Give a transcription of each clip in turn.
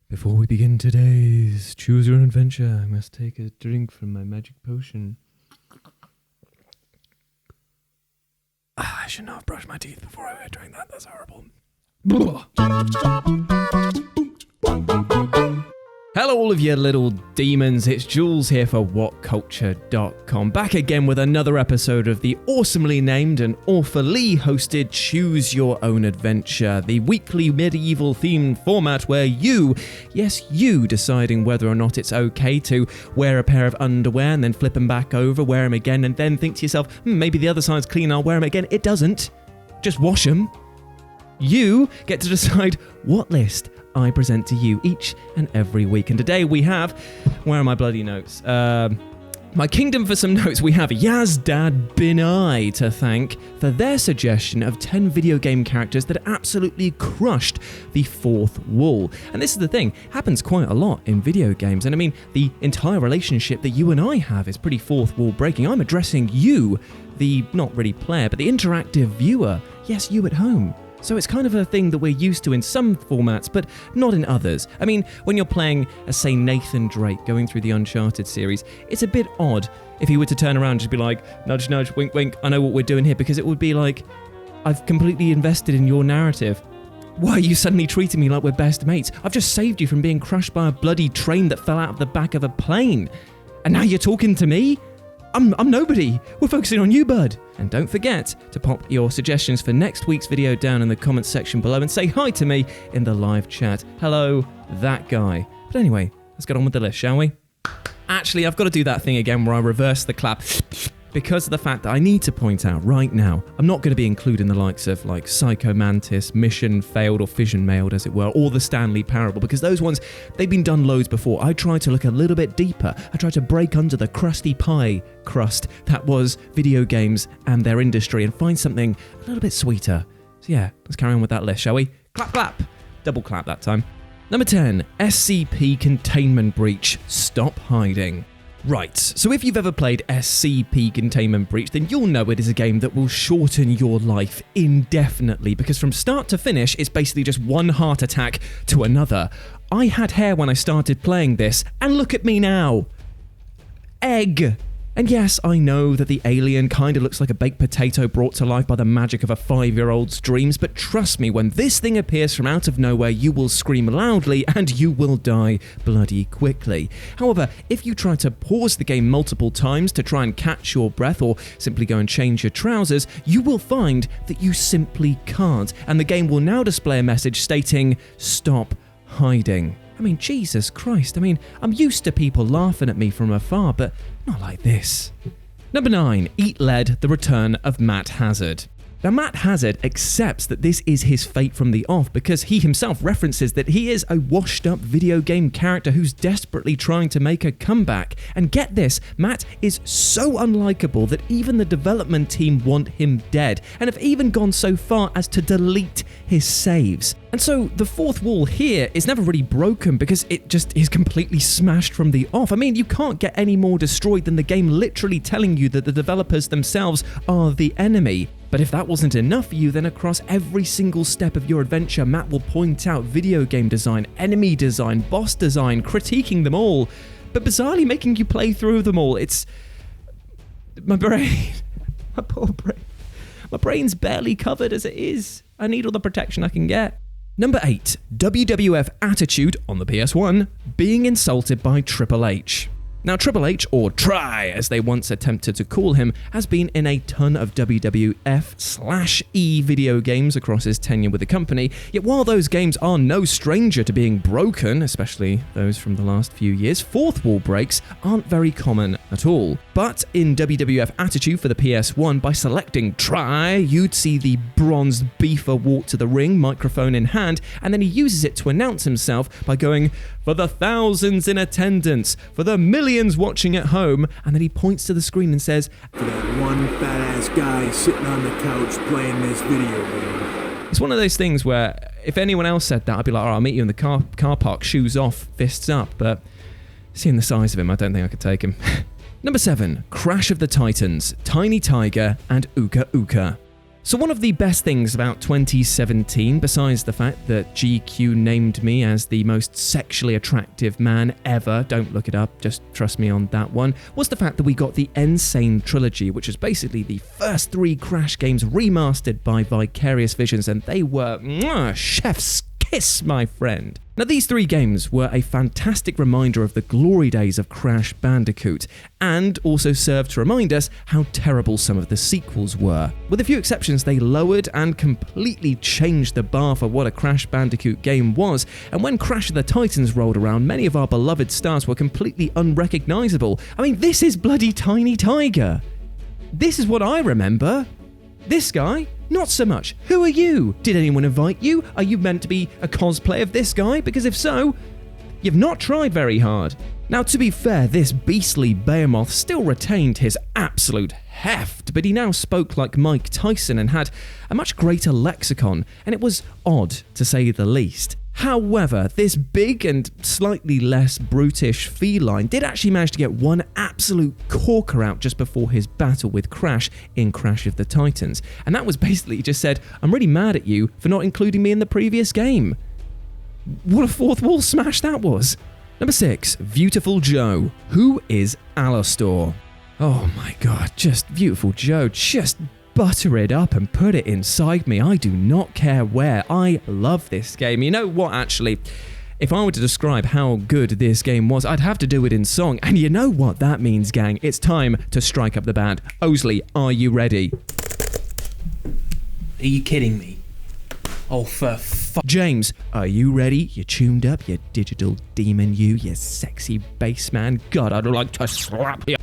Before we begin today's Choose Your Own Adventure, I must take a drink from my magic potion. I should not have brushed my teeth before I drank that. That's horrible. Hello all of you little demons, it's Jules here for WhatCulture.com, back again with another episode of the awesomely named and awfully hosted Choose Your Own Adventure, the weekly medieval themed format where you, yes you, deciding whether or not it's okay to wear a pair of underwear and then flip them back over, wear them again and then think to yourself, maybe the other side's clean, I'll wear them again. It doesn't. Just wash them. You get to decide what list I present to you each and every week. And today we have, where are my bloody notes? My kingdom for some notes. We have Yazdad Binai to thank for their suggestion of 10 video game characters that absolutely crushed the fourth wall. And this is the thing, happens quite a lot in video games. And I mean, the entire relationship that you and I have is pretty fourth wall breaking. I'm addressing you, the not really player, but the interactive viewer. Yes, you at home. So it's kind of a thing that we're used to in some formats, but not in others. I mean, when you're playing, say, Nathan Drake going through the Uncharted series, it's a bit odd if he were to turn around and just be like, nudge, nudge, wink, wink, I know what we're doing here, because it would be like, I've completely invested in your narrative. Why are you suddenly treating me like we're best mates? I've just saved you from being crushed by a bloody train that fell out of the back of a plane. And now you're talking to me? I'm nobody. We're focusing on you, bud. And don't forget to pop your suggestions for next week's video down in the comments section below and say hi to me in the live chat. Hello, that guy. But anyway, let's get on with the list, shall we? Actually, I've got to do that thing again where I reverse the clap because of the fact that I need to point out right now, I'm not going to be including the likes of like Psycho Mantis, Mission Failed or Fission Mailed as it were, or the Stanley Parable, because those ones, they've been done loads before. I tried to look a little bit deeper. I tried to break under the crusty pie crust that was video games and their industry and find something a little bit sweeter. So yeah, let's carry on with that list, shall we? Clap, clap. Double clap that time. Number 10, SCP-Containment Breach, Stop Hiding. Right, so if you've ever played SCP-Containment Breach, then you'll know it is a game that will shorten your life indefinitely, because from start to finish, it's basically just one heart attack to another. I had hair when I started playing this, and look at me now. Egg. And yes, I know that the alien kind of looks like a baked potato brought to life by the magic of a 5-year-old's dreams, but trust me, when this thing appears from out of nowhere, you will scream loudly and you will die bloody quickly. However, if you try to pause the game multiple times to try and catch your breath or simply go and change your trousers, you will find that you simply can't, and the game will now display a message stating, "Stop hiding." I mean, Jesus Christ, I'm used to people laughing at me from afar, but not like this. Number 9, Eat Lead, The Return of Matt Hazard. Now, Matt Hazard accepts that this is his fate from the off because he himself references that he is a washed-up video game character who's desperately trying to make a comeback. And get this, Matt is so unlikable that even the development team want him dead and have even gone so far as to delete his saves. And so the fourth wall here is never really broken because it just is completely smashed from the off. I mean, you can't get any more destroyed than the game literally telling you that the developers themselves are the enemy. But if that wasn't enough for you, then across every single step of your adventure, Matt will point out video game design, enemy design, boss design, critiquing them all, but bizarrely making you play through them all. It's... my brain. My poor brain. My brain's barely covered as it is. I need all the protection I can get. Number 8, WWF Attitude on the PS1, being insulted by Triple H. Now, Triple H, or Try as they once attempted to call him, has been in a ton of WWF/E video games across his tenure with the company, yet while those games are no stranger to being broken, especially those from the last few years, fourth wall breaks aren't very common at all. But in WWF Attitude for the PS1, by selecting Try, you'd see the bronzed beefer walk to the ring, microphone in hand, and then he uses it to announce himself by going, "For the thousands in attendance, for the millions watching at home," and then he points to the screen and says, "For that one fat-ass guy sitting on the couch playing this video game." It's one of those things where if anyone else said that, I'd be like, "All right, I'll meet you in the car park, shoes off, fists up," but seeing the size of him, I don't think I could take him. Number 7, Crash of the Titans, Tiny Tiger, and Uka Uka. So one of the best things about 2017, besides the fact that GQ named me as the most sexually attractive man ever, don't look it up, just trust me on that one, was the fact that we got the Insane Trilogy, which is basically the first 3 Crash games remastered by Vicarious Visions, and they were chef's kiss, my friend. Now, these 3 games were a fantastic reminder of the glory days of Crash Bandicoot, and also served to remind us how terrible some of the sequels were. With a few exceptions, they lowered and completely changed the bar for what a Crash Bandicoot game was, and when Crash of the Titans rolled around, many of our beloved stars were completely unrecognizable. I mean, this is bloody Tiny Tiger. This is what I remember. This guy? Not so much. Who are you? Did anyone invite you? Are you meant to be a cosplay of this guy? Because if so, you've not tried very hard. Now, to be fair, this beastly behemoth still retained his absolute heft, but he now spoke like Mike Tyson and had a much greater lexicon, and it was odd, to say the least. However, this big and slightly less brutish feline did actually manage to get one absolute corker out just before his battle with Crash in Crash of the Titans. And that was basically just said, I'm really mad at you for not including me in the previous game. What a fourth wall smash that was. Number 6, Viewtiful Joe. Who is ALASTOR? Oh my god, just Viewtiful Joe, just butter it up and put it inside me. I do not care where. I love this game. You know what, actually? If I were to describe how good this game was, I'd have to do it in song. And you know what that means, gang? It's time to strike up the band. Osley, are you ready? Are you kidding me? Oh, for James, are you ready? You tuned up, you digital demon, you sexy bass man. God, I'd like to slap you.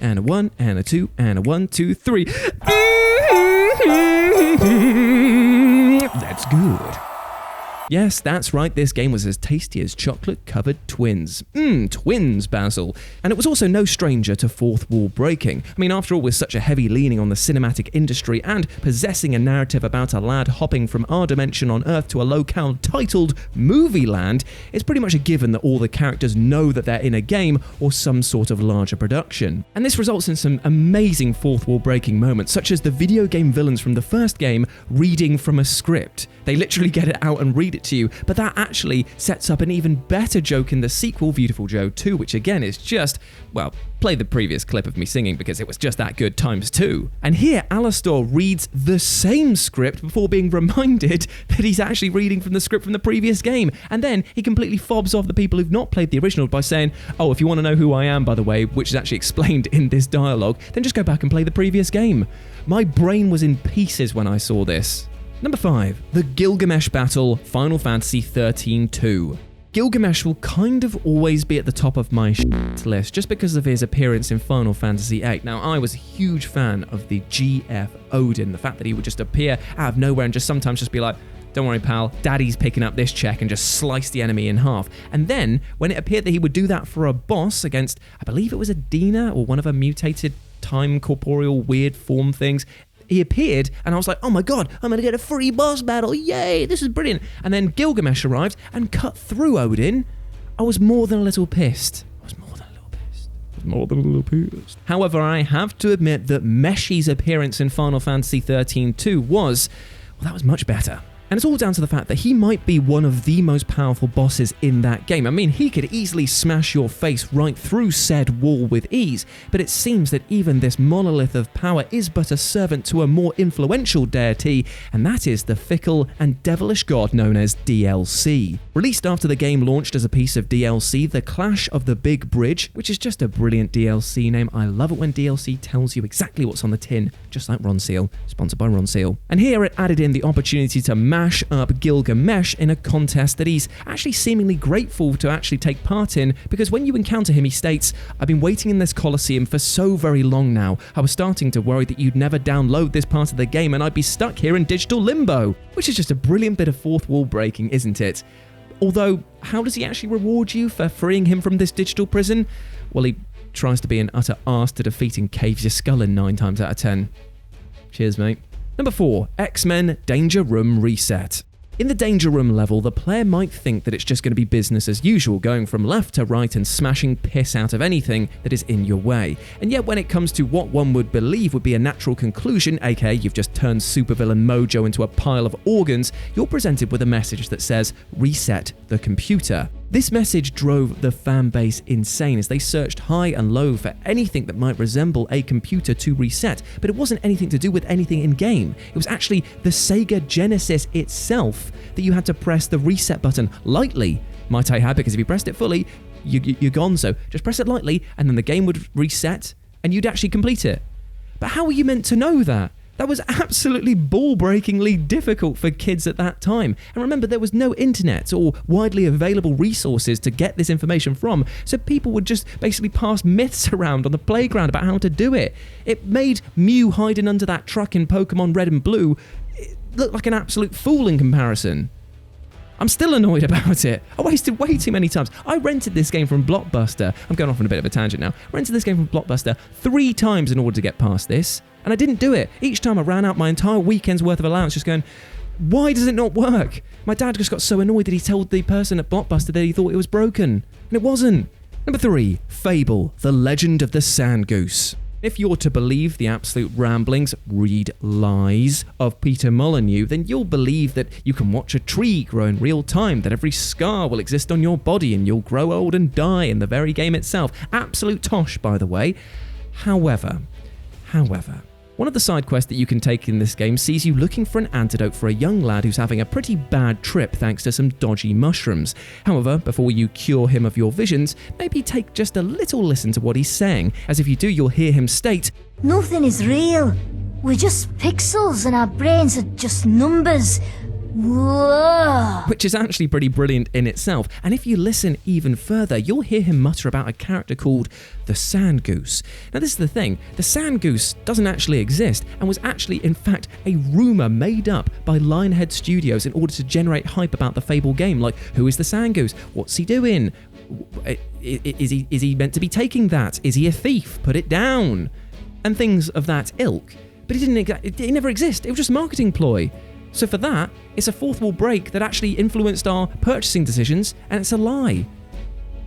And a 1, and a 2, and a 1, 2, 3. That's good. Yes, that's right, this game was as tasty as chocolate-covered twins. Twins, Basil. And it was also no stranger to fourth wall breaking. I mean, after all, with such a heavy leaning on the cinematic industry and possessing a narrative about a lad hopping from our dimension on Earth to a locale titled Movie Land, it's pretty much a given that all the characters know that they're in a game or some sort of larger production. And this results in some amazing fourth wall breaking moments, such as the video game villains from the first game reading from a script. They literally get it out and read it to you, but that actually sets up an even better joke in the sequel, Viewtiful Joe 2, which again is just, well, play the previous clip of me singing because it was just that good times 2. And here, ALASTOR reads the same script before being reminded that he's actually reading from the script from the previous game, and then he completely fobs off the people who've not played the original by saying, oh, if you want to know who I am, by the way, which is actually explained in this dialogue, then just go back and play the previous game. My brain was in pieces when I saw this. Number 5, the Gilgamesh Battle, Final Fantasy 13-2. Gilgamesh will kind of always be at the top of my list just because of his appearance in Final Fantasy VIII. Now, I was a huge fan of the GF Odin, the fact that he would just appear out of nowhere and just sometimes just be like, don't worry, pal, daddy's picking up this check, and just slice the enemy in half. And then, when it appeared that he would do that for a boss against, I believe it was Adina or one of her mutated time corporeal weird form things, he appeared, and I was like, oh my god, I'm going to get a free boss battle, yay, this is brilliant. And then Gilgamesh arrived and cut through Odin. I was more than a little pissed. However, I have to admit that Meshi's appearance in Final Fantasy 13-2 was, well, that was much better. And it's all down to the fact that he might be one of the most powerful bosses in that game. I mean, he could easily smash your face right through said wall with ease, but it seems that even this monolith of power is but a servant to a more influential deity, and that is the fickle and devilish god known as DLC. Released after the game launched as a piece of DLC, The Clash of the Big Bridge, which is just a brilliant DLC name. I love it when DLC tells you exactly what's on the tin, just like Ron Seal, sponsored by Ron Seal. And here it added in the opportunity to mash up Gilgamesh in a contest that he's actually seemingly grateful to actually take part in, because when you encounter him, he states, I've been waiting in this Colosseum for so very long now. I was starting to worry that you'd never download this part of the game and I'd be stuck here in digital limbo. Which is just a brilliant bit of fourth wall breaking, isn't it? Although, how does he actually reward you for freeing him from this digital prison? Well, he tries to be an utter arse to defeat and caves your skull in 9 times out of 10. Cheers, mate. Number 4, X-Men Danger Room Reset. In the danger room level, the player might think that it's just going to be business as usual, going from left to right and smashing piss out of anything that is in your way. And yet when it comes to what one would believe would be a natural conclusion, aka you've just turned supervillain Mojo into a pile of organs, you're presented with a message that says, reset the computer. This message drove the fan base insane as they searched high and low for anything that might resemble a computer to reset, but it wasn't anything to do with anything in-game. It was actually the Sega Genesis itself that you had to press the reset button lightly, might I add, because if you pressed it fully, you're gone. So just press it lightly and then the game would reset and you'd actually complete it. But how were you meant to know that? That was absolutely ball-breakingly difficult for kids at that time. And remember, there was no internet or widely available resources to get this information from, so people would just basically pass myths around on the playground about how to do it. It made Mew hiding under that truck in Pokemon Red and Blue look like an absolute fool in comparison. I'm still annoyed about it. I wasted way too many times. I rented this game from Blockbuster. I'm going off on a bit of a tangent now. I rented this game from Blockbuster 3 times in order to get past this. And I didn't do it. Each time I ran out my entire weekend's worth of allowance just going, why does it not work? My dad just got so annoyed that he told the person at Blockbuster that he thought it was broken. And it wasn't. Number 3, Fable, The Legend of the SANDGOOSE. If you're to believe the absolute ramblings, read lies, of Peter Molyneux, then you'll believe that you can watch a tree grow in real time, that every scar will exist on your body and you'll grow old and die in the very game itself. Absolute tosh, by the way. However, one of the side quests that you can take in this game sees you looking for an antidote for a young lad who's having a pretty bad trip thanks to some dodgy mushrooms. However, before you cure him of your visions, maybe take just a little listen to what he's saying, as if you do, you'll hear him state, "Nothing is real. We're just pixels and our brains are just numbers. Whoa." Which is actually pretty brilliant in itself. And if you listen even further, you'll hear him mutter about a character called the SANDGOOSE. Now this is the thing, the SANDGOOSE doesn't actually exist and was actually in fact a rumour made up by Lionhead Studios in order to generate hype about the Fable game, like who is the SANDGOOSE? What's he doing? Is he meant to be taking that? Is he a thief? Put it down. And things of that ilk. But it never exists, it was just a marketing ploy. So for that, it's a fourth wall break that actually influenced our purchasing decisions, and it's a lie.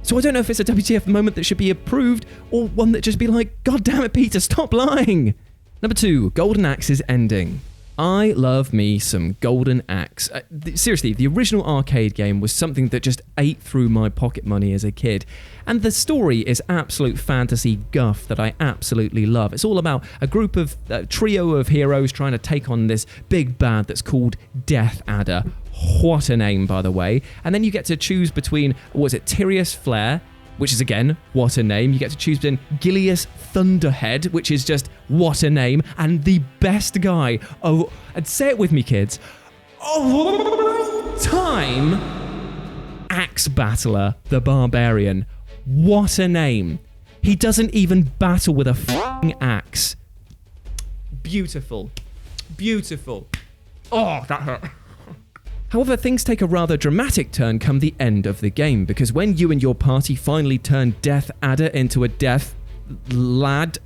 So I don't know if it's a WTF moment that should be approved, or one that just be like, God damn it, Peter, stop lying! Number 2, Golden Axe's ending. I love me some Golden Axe. Seriously, the original arcade game was something that just ate through my pocket money as a kid. And the story is absolute fantasy guff that I absolutely love. It's all about a group of, trio of heroes trying to take on this big bad that's called Death Adder. What a name, by the way. And then you get to choose between, Tyrius Flare, which is again, what a name. You get to choose between Gilius Thunderhead, which is just, what a name, and the best guy of, and say it with me, kids, time, Axe Battler, the Barbarian. What a name. He doesn't even battle with a f***ing axe. Beautiful. Beautiful. Oh, that hurt. However, things take a rather dramatic turn come the end of the game, because when you and your party finally turn Death Adder into a Death Lad,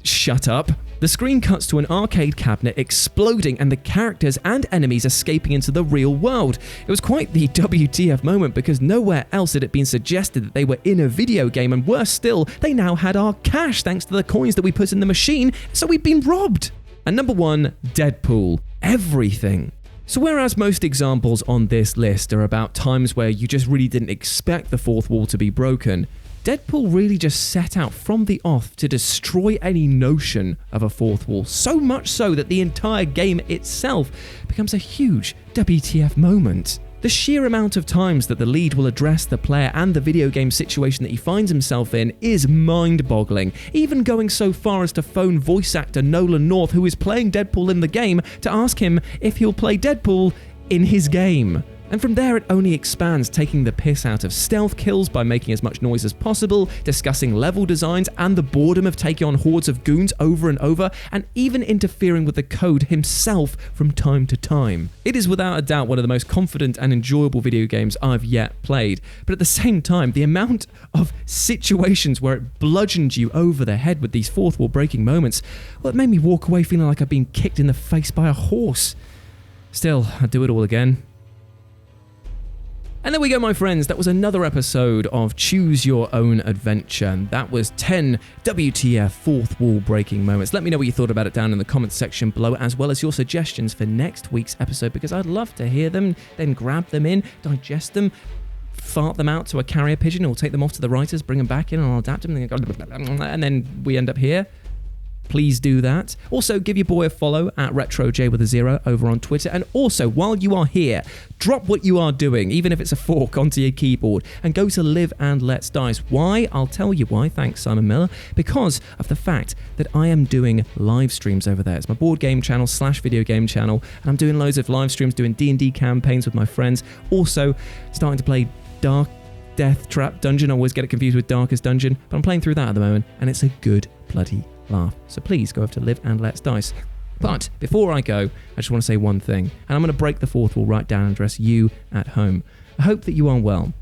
shut up, the screen cuts to an arcade cabinet exploding and the characters and enemies escaping into the real world. It was quite the WTF moment, because nowhere else had it been suggested that they were in a video game, and worse still, they now had our cash thanks to the coins that we put in the machine, so we'd been robbed. And number 1, DEADPOOL. Everything. So whereas most examples on this list are about times where you just really didn't expect the fourth wall to be broken, DEADPOOL really just set out from the off to destroy any notion of a fourth wall, so much so that the entire game itself becomes a huge WTF moment. The sheer amount of times that the lead will address the player and the video game situation that he finds himself in is mind-boggling, even going so far as to phone voice actor Nolan North, who is playing Deadpool in the game, to ask him if he'll play Deadpool in his game. And from there it only expands, taking the piss out of stealth kills by making as much noise as possible, discussing level designs and the boredom of taking on hordes of goons over and over, and even interfering with the code himself from time to time. It is without a doubt one of the most confident and enjoyable video games I've yet played, but at the same time, the amount of situations where it bludgeoned you over the head with these fourth wall breaking moments, well, it made me walk away feeling like I'd been kicked in the face by a horse. Still, I'd do it all again. And there we go, my friends. That was another episode of Choose Your Own Adventure. That was 10 WTF fourth wall breaking moments. Let me know what you thought about it down in the comments section below, as well as your suggestions for next week's episode, because I'd love to hear them, then grab them in, digest them, fart them out to a carrier pigeon, or take them off to the writers, bring them back in, and I'll adapt them, and then we end up here. Please do that. Also, give your boy a follow at RetroJ over on Twitter. And also, while you are here, drop what you are doing, even if it's a fork, onto your keyboard and go to Live and Let's Dice. Why? I'll tell you why. Thanks, Simon Miller. Because of the fact that I am doing live streams over there. It's my board game channel / video game channel. And I'm doing loads of live streams, doing D&D campaigns with my friends. Also, starting to play Dark Death Trap Dungeon. I always get it confused with Darkest Dungeon. But I'm playing through that at the moment. And it's a good bloody laugh. So please go over to Live and Let's Dice. But before I go, I just want to say one thing, and I'm going to break the fourth wall right down and address you at home. I hope that you are well.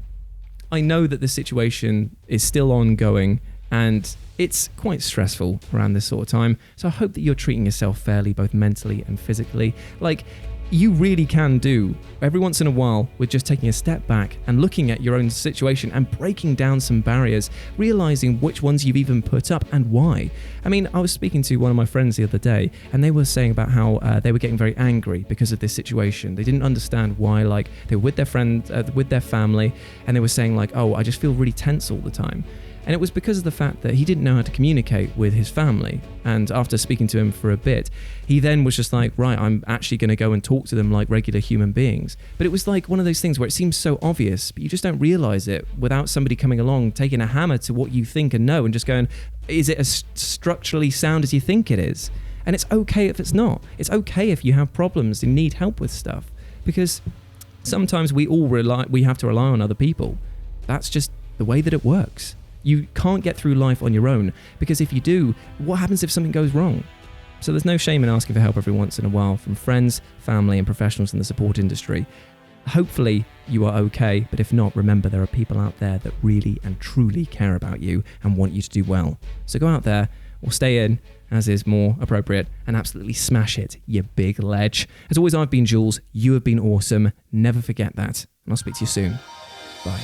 I know that the situation is still ongoing and it's quite stressful around this sort of time, so I hope that you're treating yourself fairly, both mentally and physically. Like, you really can do every once in a while with just taking a step back and looking at your own situation and breaking down some barriers, realizing which ones you've even put up and why. I mean, I was speaking to one of my friends the other day, and they were saying about how they were getting very angry because of this situation. They didn't understand why. Like, they were with their friend, with their family, and they were saying like, oh, I just feel really tense all the time. And it was because of the fact that he didn't know how to communicate with his family. And after speaking to him for a bit, he then was just like, right, I'm actually going to go and talk to them like regular human beings. But it was like one of those things where it seems so obvious, but you just don't realize it without somebody coming along, taking a hammer to what you think and know and just going, is it as structurally sound as you think it is? And it's okay if it's not. It's okay if you have problems and need help with stuff. Because sometimes we have to rely on other people. That's just the way that it works. You can't get through life on your own, because if you do, what happens if something goes wrong? So there's no shame in asking for help every once in a while from friends, family, and professionals in the support industry. Hopefully you are okay, but if not, remember there are people out there that really and truly care about you and want you to do well. So go out there, or stay in, as is more appropriate, and absolutely smash it, you big ledge. As always, I've been Jules, you have been awesome, never forget that, and I'll speak to you soon. Bye.